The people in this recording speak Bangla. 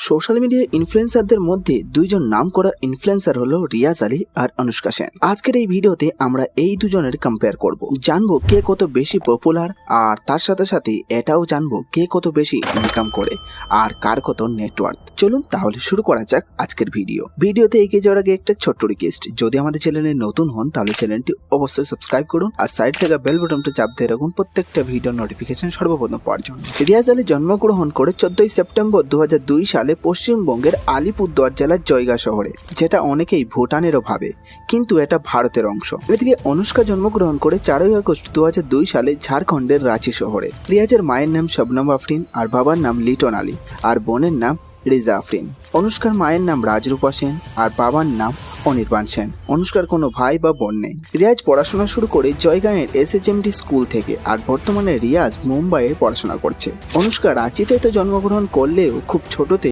সোশ্যাল মিডিয়া ইনফ্লুয়েন্সারদের মধ্যে দুইজন নাম করা ইনফ্লুয়েন্সার হলো রিয়াজ আলী আর অনুষ্কা সেন। আজকের এই ভিডিওতে আমরা এই দুজনের কম্পেয়ার করব, জানবো কে কত বেশি পপুলার, আর তার সাথে সাথে এটাও জানবো কে কত বেশি ইনকাম করে আর কার কত নেটওয়ার্ক। চলুন তাহলে শুরু করা যাক আজকের ভিডিওতে এগিয়ে যাওয়ার আগে একটা ছোট্ট রিকোয়েস্ট, যদি আমাদের চ্যানেলে নতুন হন তাহলে চ্যানেলটি অবশ্যই সাবস্ক্রাইব করুন আর সাইড থেকে বেল বাটনটা চাপ দিয়ে রাখুন প্রত্যেকটা ভিডিওর নোটিফিকেশন সর্বপ্রথম পাওয়ার জন্য। রিয়াজ আলী জন্মগ্রহণ করে 14 সেপ্টেম্বর 2002 সালে পশ্চিমবঙ্গের আলিপুরদুয়ার জেলার জয়গা শহরে, যেটা অনেকেই ভুটানেরও ভাবে, কিন্তু এটা ভারতের অংশ। এদিকে অনুষ্কা জন্মগ্রহণ করে 4 আগস্ট 2002 সালে ঝাড়খণ্ডের রাঁচি শহরে। রিয়াজের মায়ের নাম শবনম আফরিন আর বাবার নাম লিটন আলী আর বোনের নাম রিজা আফরিন। অনুষ্কার মায়ের নাম রাজরূপা সেন আর বাবার নাম অনির্বাণ সেন। অনুষ্কার কোনো ভাই বা বোন নেই। রিয়াজ পড়াশোনা শুরু করে জয়গাঁয়ের SHMD স্কুল থেকে, আর বর্তমানে রিয়াজ মুম্বাইয়ে পড়াশোনা করছে। অনুষ্কা রাঁচিতে তো জন্মগ্রহণ করলেও খুব ছোটতে